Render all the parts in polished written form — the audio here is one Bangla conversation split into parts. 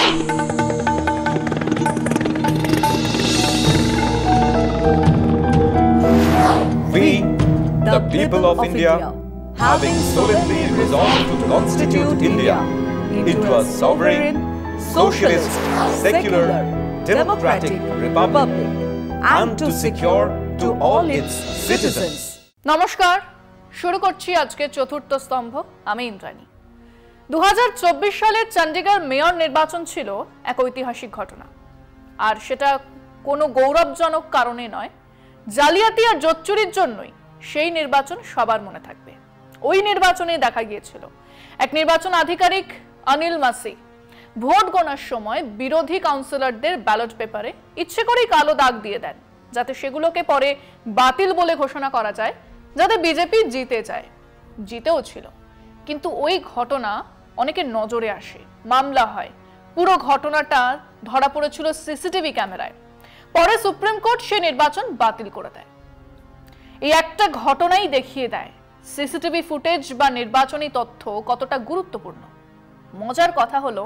We, the people of India, having solemnly resolved to constitute India into a sovereign, socialist, secular, democratic republic and to secure to all its citizens. নমস্কার, শুরু করছি আজকে চতুর্থ স্তম্ভ। আমি ইন্দ্রাণী। 2024 সালের চণ্ডীগড় মেয়র নির্বাচন ছিল এক ঐতিহাসিক ঘটনা, আর সেটা কোনো গৌরবজনক কারণে নয়, জালিয়াতি আর জোচ্চুরির জন্যই সেই নির্বাচন সবার মনে থাকবে। ওই নির্বাচনে দেখা গিয়েছিল এক নির্বাচন আধিকারিক অনিল মাসি ভোট গণার সময় বিরোধী কাউন্সিলরদের ব্যালট পেপারে ইচ্ছে করেই কালো দাগ দিয়ে দেন, যাতে সেগুলোকে পরে বাতিল বলে ঘোষণা করা যায়, যাতে বিজেপি জিতে যায়। জিতেও ছিল, কিন্তু ওই ঘটনা অনেকের নজরে আসে, মামলা হয়, পুরো ঘটনাটা ধরা পড়েছিল সিসিটিভি ক্যামেরায়। পরে সুপ্রিম কোর্ট সে নির্বাচন বাতিল করে দেয়। এই একটা ঘটনাই দেখিয়ে দেয় সিসিটিভি ফুটেজ বা নির্বাচনী তথ্য কতটা গুরুত্বপূর্ণ। মজার কথা হলো,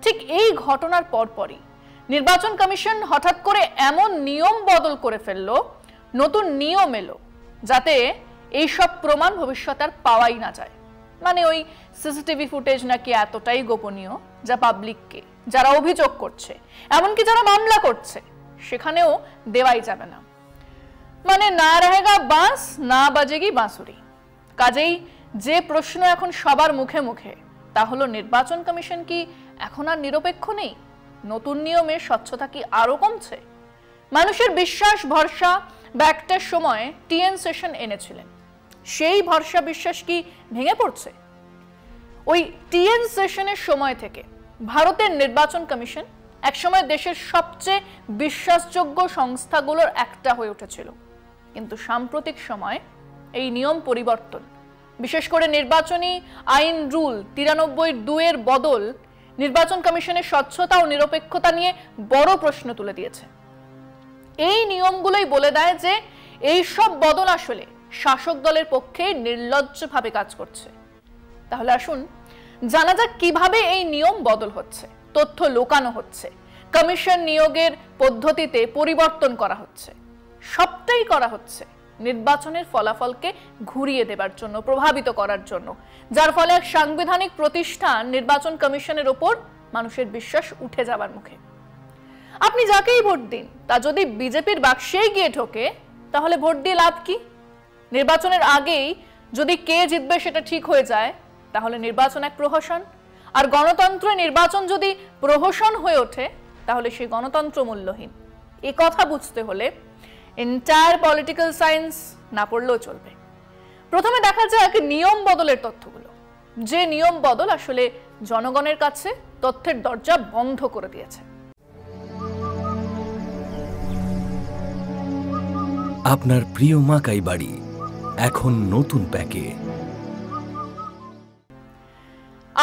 ঠিক এই ঘটনার পরপরই নির্বাচন কমিশন হঠাৎ করে এমন নিয়ম বদল করে ফেললো, নতুন নিয়ম এলো, যাতে এইসব প্রমাণ ভবিষ্যতে আর পাওয়াই না যায়। মানে ওই সিসিটিভি ফুটেজ নাকি এতটাই গোপনীয় যা পাবলিককে, যারা অভিযোগ করছে, এমনকি যারা মামলা করছে, সেখানেও দেওয়াই যাবে না। মানে না রহেগা বাঁশ না বাজেগি বাঁশুরি। কাজেই যে প্রশ্ন এখন সবার মুখে মুখে, তা হলো নির্বাচন কমিশন কি এখন আর নিরপেক্ষ নেই? নতুন নিয়মে স্বচ্ছতা কি আরো কমছে? মানুষের বিশ্বাস ভরসা বা একটা সময় টিএন সেশন এনেছিলেন, সেই ভরসা বিশ্বাস কি ভেঙে পড়ছে? ওই টিএন সেশনের সময় থেকে ভারতের নির্বাচন কমিশন একসময় দেশের সবচেয়ে বিশ্বাসযোগ্য সংস্থাগুলোর একটা হয়ে উঠেছিল। কিন্তু সাম্প্রতিক সময় এই নিয়ম পরিবর্তন, বিশেষ করে নির্বাচনী আইন রুল 93(2) এর বদল নির্বাচন কমিশনের স্বচ্ছতা ও নিরপেক্ষতা নিয়ে বড় প্রশ্ন তুলে দিয়েছে। এই নিয়মগুলোই বলে দেয় যে এই সব বদল আসলে শাসক দলের পক্ষে নির্লজ্জভাবে কাজ করছে। তাহলে আসুন জানা যাক কিভাবে এই নিয়ম বদল হচ্ছে, তথ্য লুকানো হচ্ছে, কমিশন নিয়োগের পদ্ধতিতে পরিবর্তন করা হচ্ছে। সবটাই করা হচ্ছে নির্বাচনের ফলাফলকে ঘুরিয়ে দেবার জন্য, প্রভাবিত করার জন্য, যার ফলে এক সাংবিধানিক প্রতিষ্ঠান নির্বাচন কমিশনের ওপর মানুষের বিশ্বাস উঠে যাবার মুখে। আপনি যাকেই ভোট দিন, তা যদি বিজেপির বাক্সেই গিয়ে ঢোকে, তাহলে ভোট দিয়ে লাভ কি? নির্বাচনের আগেই যদি কে জিতবে সেটা ঠিক হয়ে যায়, তাহলে নির্বাচন এক প্রহসন। আর গণতন্ত্রে নির্বাচন যদি প্রহসন হয়ে ওঠে, তাহলে সেই গণতন্ত্র মূল্যহীন। এ কথা বুঝতে হলে এন্টায়ার পলিটিক্যাল সায়েন্স না পড়লেও চলবে। প্রথমে দেখা যাক নিয়ম বদলের তথ্যগুলো, যে নিয়ম বদল আসলে জনগণের কাছে তথ্যের দরজা বন্ধ করে দিয়েছে। আপনার প্রিয় মাকাই বাড়ি এখন নতুন প্যাকে।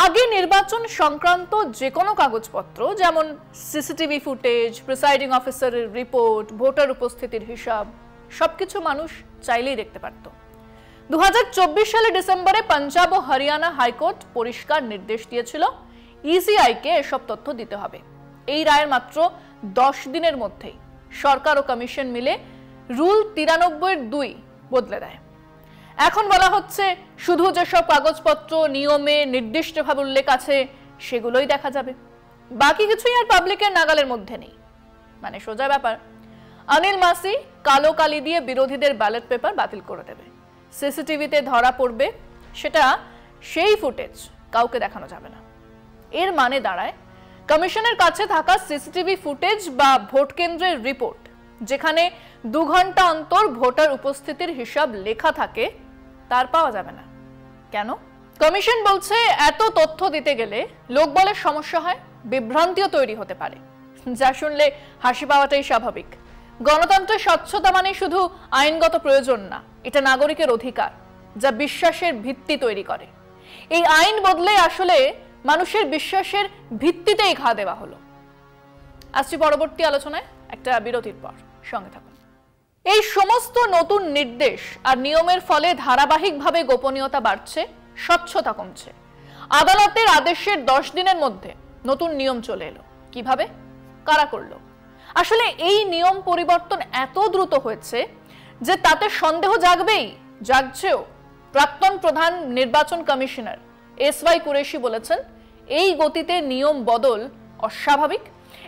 আগে নির্বাচন সংক্রান্ত যে কোনো কাগজপত্র, যেমন সিসিটিভি ফুটেজ, প্রিসাইডিং অফিসারের রিপোর্ট, ভোটার উপস্থিতির হিসাব, সবকিছু মানুষ চাইলেই দেখতে পারত। 2024 সালে ডিসেম্বরে পাঞ্জাব ও হরিয়ানা হাইকোর্ট পরিষ্কার নির্দেশ দিয়েছিল ইসিআইকে এসব তথ্য দিতে হবে। এই রায়ের মাত্র 10 দিনের মধ্যেই সরকার ও কমিশন মিলে রুল 93(2) বদলে দেয়। এখন বলা হচ্ছে শুধু যেসব কাগজপত্র নিয়মে নির্দিষ্টভাবে উল্লেখ আছে সেগুলোই দেখা যাবে, বাকি কিছুই আর পাবলিকের নাগালের মধ্যে নেই। মানে সোজা ব্যাপার, অনিল মাসি কালো কালি দিয়ে বিরোধীদের ব্যালট পেপার বাতিল করে দেবে। সিসিটিভিতে ধরা পড়বে, সেটা সেই ফুটেজ কাউকে দেখানো যাবে না। এর মানে দাঁড়ায় কমিশনের কাছে থাকা সিসিটিভি ফুটেজ বা ভোট কেন্দ্রের রিপোর্ট, যেখানে 2 ঘন্টা অন্তর ভোটার উপস্থিতির হিসাব লেখা থাকে, তার পাওয়া যাবে না। কেন? কমিশন বলছে এত তথ্য দিতে গেলে লোকবলের সমস্যা হয়, বিভ্রান্তিও তৈরি হতে পারে। যা শুনলে হাসি পাওয়াটাই স্বাভাবিক। গণতন্ত্রের স্বচ্ছতা মানে শুধু আইনগত প্রয়োজন না, এটা নাগরিকের অধিকার, যা বিশ্বাসের ভিত্তি তৈরি করে। এই আইন বদলে আসলে মানুষের বিশ্বাসের ভিত্তিতেই ঘা দেওয়া হলো। আসছি পরবর্তী আলোচনায় একটা বিরতির পর, সঙ্গে থাকুন। এই সমস্ত নতুন নির্দেশ আর নিয়মের ফলে ধারাবাহিকভাবে গোপনীয়তা বাড়ছে, স্বচ্ছতা কমছে। আদালতের আদেশের 10 দিনের মধ্যে নতুন নিয়ম চলে এলো। কিভাবে, কারা করলো? আসলে এই নিয়ম পরিবর্তন এত দ্রুত হয়েছে যে তাতে সন্দেহ জাগছেও। প্রাক্তন প্রধান নির্বাচন কমিশনার এসওয়াই কুরেশি বলেছেন, এই গতিতে নিয়ম বদল অস্বাভাবিক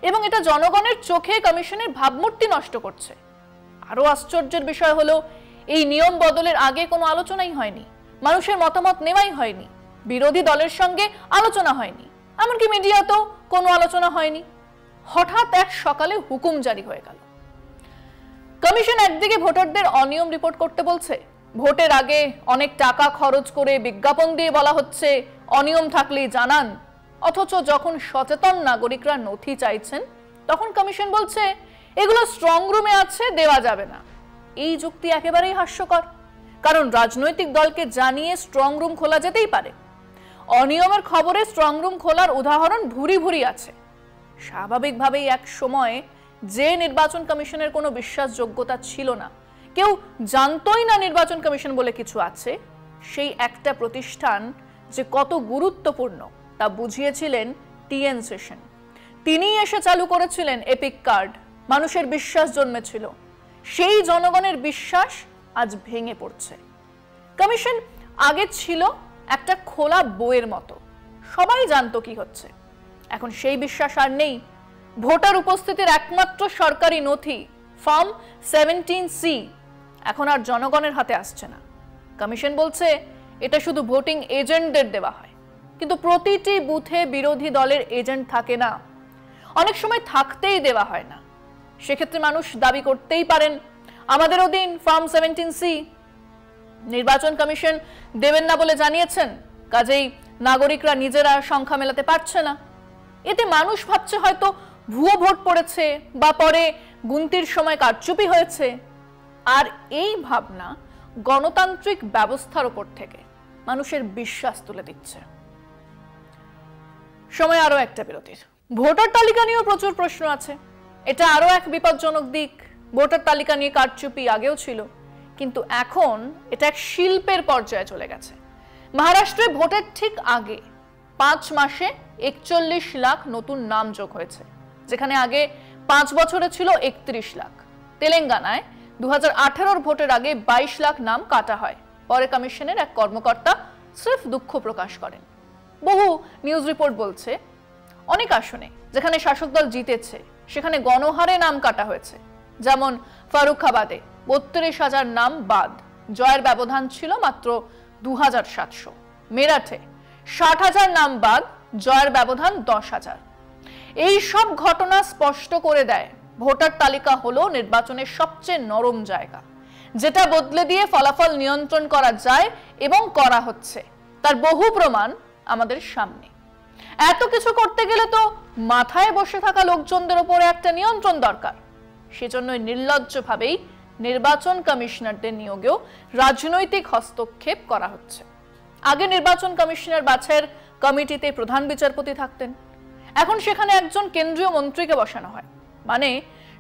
এবং এটা জনগণের চোখে কমিশনের ভাবমূর্তি নষ্ট করছে। আরো আশ্চর্যের বিষয় হলো, এই নিয়ম বদলের আগে কোনো আলোচনাই হয়নি, মানুষের মতামত নেওয়াই হয়নি, বিরোধী দলের সঙ্গে আলোচনা হয়নি, এমনকি মিডিয়াতেও কোনো আলোচনা হয়নি। হঠাৎ এক সকালে হুকুম জারি হয়ে গেল। কমিশন একদিকে ভোটারদের অনিয়ম রিপোর্ট করতে বলছে, ভোটের আগে অনেক টাকা খরচ করে বিজ্ঞাপন দিয়ে বলা হচ্ছে অনিয়ম থাকলেই জানান, অথচ যখন সচেতন নাগরিকরা নথি চাইছেন তখন কমিশন বলছে এগুলো স্ট্রং রুমে আছে, দেওয়া যাবে না। এই যুক্তি একেবারেই হাস্যকর, কারণ রাজনৈতিক দলকে জানিয়ে স্ট্রং রুম খোলা যেতেই পারে। অনিয়মের খবরে স্ট্রং রুম খোলার উদাহরণ ভুরি ভুরি আছে। স্বাভাবিকভাবেই এক সময় যে নির্বাচন কমিশনের কোনো বিশ্বাসযোগ্যতা ছিল না, কেউ জানতোই না নির্বাচন কমিশন বলে কিছু আছে, সেই একটা প্রতিষ্ঠান যে কত গুরুত্বপূর্ণ তা বুঝিয়েছিলেন টিএন সেশন। তিনিই এসে চালু করেছিলেন এপিক কার্ড, মানুষের বিশ্বাস জন্মেছিল। সেই জনগণের বিশ্বাস আজ ভেঙে পড়ছে। কমিশন আগে ছিল একটা খোলা বইয়ের মতো, সবাই জানতো কি হচ্ছে। এখন সেই বিশ্বাস আর নেই। ভোটার উপস্থিতির একমাত্র সরকারি নথি ফর্ম 17C এখন আর জনগণের হাতে আসছে না। কমিশন বলছে এটা শুধু ভোটিং এজেন্টদের দেওয়া হয়, কিন্তু প্রতিটি বুথে বিরোধী দলের এজেন্ট থাকে না, অনেক সময় থাকতেই দেওয়া হয় না। সেক্ষেত্রে মানুষ দাবি করতেই পারেন আমাদেরও দিন ফর্ম 17C। নির্বাচন কমিশন দেবেন না বলে জানিয়েছেন, কাজেই নাগরিকরা নিজেরা সংখ্যা মেলাতে পারছে না। এতে মানুষ ভাবছে হয়তো ভুয়ো ভোট পড়েছে বা পরে গুনতির সময় কারচুপি হয়েছে। আর এই ভাবনা গণতান্ত্রিক ব্যবস্থার উপর থেকে মানুষের বিশ্বাস তুলে দিচ্ছে। সময় আরো একটা বিরতির। ভোটার তালিকা নিয়েও প্রচুর প্রশ্ন আছে। এটা আরো এক বিপজ্জনক দিক। ভোটার তালিকা নিয়ে কারচুপি আগেও ছিল, কিন্তু এখন এটা এক শিল্পের পর্যায়ে চলে গেছে। মহারাষ্ট্রে ভোটের ঠিক আগে 5 মাসে 41 লাখ নতুন নাম যোগ হয়েছে, যেখানে আগে 5 বছরে ছিল 31 লাখ। তেলেঙ্গানায় 2018 ভোটের আগে 22 লাখ নাম কাটা হয়। পরে কমিশনের এক কর্মকর্তা সির্ফ দুঃখ প্রকাশ করেন। বহু নিউজ রিপোর্ট বলছে অনেক আসনে যেখানে শাসক দল জিতেছে সেখানে গণহারে নাম কাটা হয়েছে। যেমন ফারুখাবাদে 32,000 নাম বাদ, জয়ের ব্যবধান ছিল মাত্র 2,700। মেরাঠে 60,000 নাম বাদ, জয়ের ব্যবধান 10,000। এই সব ঘটনা স্পষ্ট করে দেয় ভোটার তালিকা হলো নির্বাচনের সবচেয়ে নরম জায়গা, যেটা বদলে দিয়ে ফলাফল নিয়ন্ত্রণ করা যায় এবং করা হচ্ছে। তার বহু প্রমাণ আমাদের সামনে। এত কিছু করতে গেলে তো মাথায় বসে থাকা লোকজনদের উপরে একটা নিয়ন্ত্রণ দরকার। সেজন্যই নির্লজ্জভাবেই নির্বাচন কমিশনারদের নিয়োগেও রাজনৈতিক হস্তক্ষেপ করা হচ্ছে। আগে নির্বাচন কমিশনার বাছাইয়ের কমিটিতে প্রধান বিচারপতি থাকতেন, এখন সেখানে একজন কেন্দ্রীয় মন্ত্রীকে বসানো হয়। মানে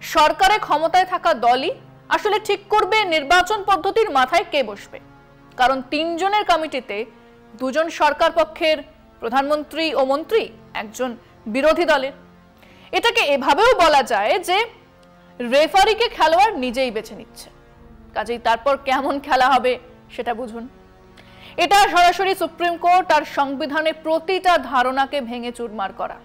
সরকারে ক্ষমতায় থাকা দলই আসলে ঠিক করবে নির্বাচন পদ্ধতির মাথায় কে বসবে, কারণ 3 জনের কমিটিতে 2 জন সরকার পক্ষের, প্রধানমন্ত্রী ও মন্ত্রী, একজন বিরোধী দলের। এটাকে এভাবেও বলা যায় যে রেফারিকে খেলোয়াড় নিজেই বেছে নিচ্ছে, কাজেই তারপর কেমন খেলা হবে সেটা বুঝুন। এটা সরাসরি সুপ্রিম কোর্ট আর সংবিধানের প্রতিটা ধারণাকে ভেঙে চুরমার করা।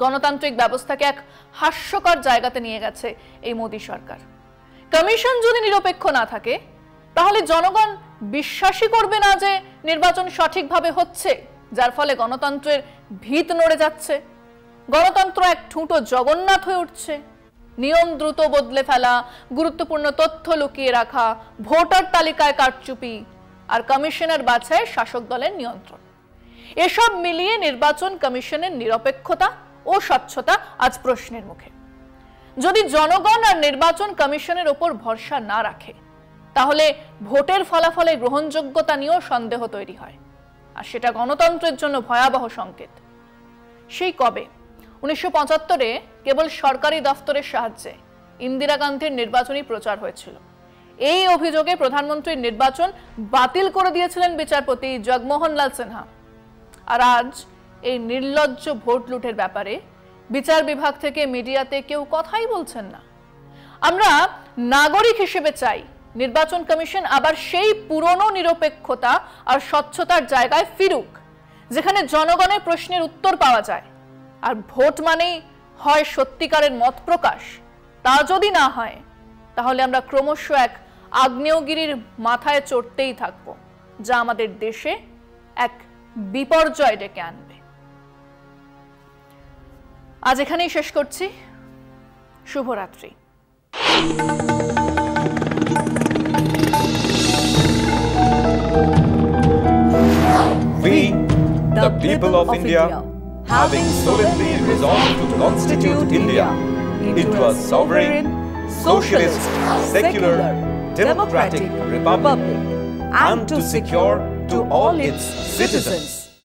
গণতান্ত্রিক ব্যবস্থাকে এক হাস্যকর জায়গাতে নিয়ে গেছে এই মোদী সরকার। কমিশন যদি নিরপেক্ষ না থাকে তাহলে জনগণ বিশ্বাসই করবে না যে নির্বাচন সঠিকভাবে হচ্ছে, যার ফলে গণতন্ত্রের ভিত নড়ে যাচ্ছে। গণতন্ত্র এক ঠুঁটো জগন্নাথ হয়ে উঠছে। নিয়ম দ্রুত বদলে ফেলা, গুরুত্বপূর্ণ তথ্য লুকিয়ে রাখা, ভোটার তালিকায় কারচুপি আর কমিশনের বাছাইয়ে শাসক দলের নিয়ন্ত্রণ, এসব মিলিয়ে নির্বাচন কমিশনের নিরপেক্ষতা ও স্বচ্ছতা আজ প্রশ্নের মুখে। যদি জনগণ আর নির্বাচন কমিশনের উপর ভরসা না রাখে তাহলে ভোটের ফলাফলে গ্রহণযোগ্যতা নিয়েও সন্দেহ তৈরি হয়, আর সেটা গণতন্ত্রের জন্য ভয়াবহ সংকেত। সেই কবে 1975-এ কেবল সরকারি দফতরের সাহায্যে ইন্দিরা গান্ধীর নির্বাচনী প্রচার হয়েছিল। এই অভিযোগে প্রধানমন্ত্রীর নির্বাচন বাতিল করে দিয়েছিলেন বিচারপতি জগমোহন লাল সিনহা। আর আজ এই নির্লজ্জ ভোট লুটের ব্যাপারে বিচার বিভাগ থেকে মিডিয়াতে কেউ কথাই বলছেন না। আমরা নাগরিক হিসেবে চাই নির্বাচন কমিশন আবার সেই পুরনো নিরপেক্ষতা আর স্বচ্ছতার জায়গায় ফিরুক, যেখানে জনগণের প্রশ্নের উত্তর পাওয়া যায়। আর ভোট মানেই হয় সত্যিকারের মত প্রকাশ। তা যদি না হয় তাহলে আমরা ক্রমশ এক আগ্নেয়গিরির মাথায় চড়তেই থাকব, যা আমাদের দেশে এক বিপর্যয় ডেকে আনবে। আজ এখানেই শেষ করছি। শুভরাত্রি। We, the people of India, having solemnly resolved to constitute India into a sovereign, socialist, secular, democratic republic, and to secure to all its citizens